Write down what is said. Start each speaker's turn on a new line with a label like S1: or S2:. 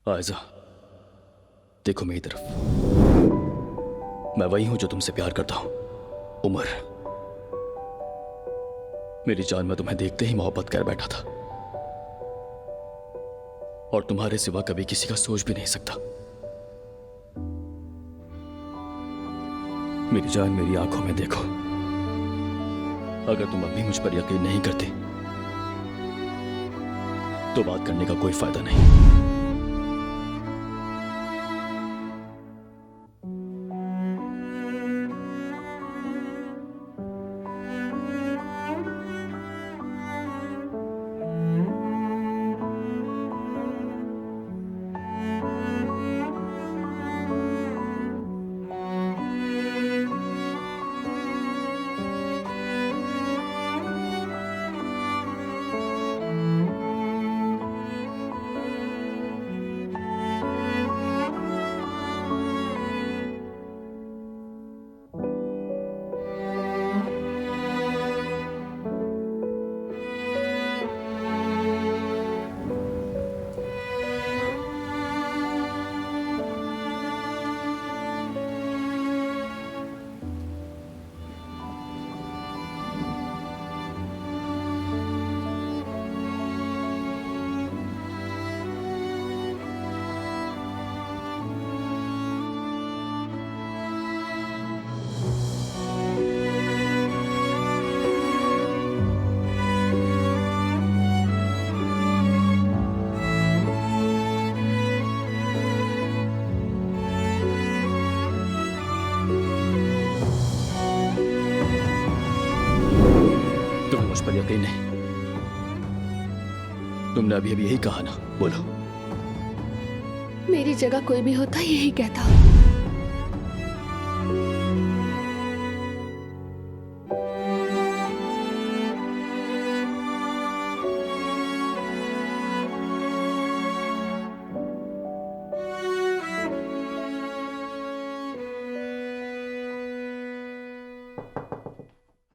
S1: आयजा, देखो मेरी तरफ। मैं वही हूं जो तुमसे प्यार करता हूं। उमर, मेरी जान, मैं तुम्हें देखते ही मोहब्बत कर बैठा था और तुम्हारे सिवा कभी किसी का सोच भी नहीं सकता। मेरी जान, मेरी आंखों में देखो। अगर तुम अभी मुझ पर यकीन नहीं करते तो बात करने का कोई फायदा नहीं। तुम्हें मुझ पर यकीन नहीं? तुमने अभी अभी यही कहा ना, बोलो।
S2: मेरी जगह कोई भी होता यही कहता।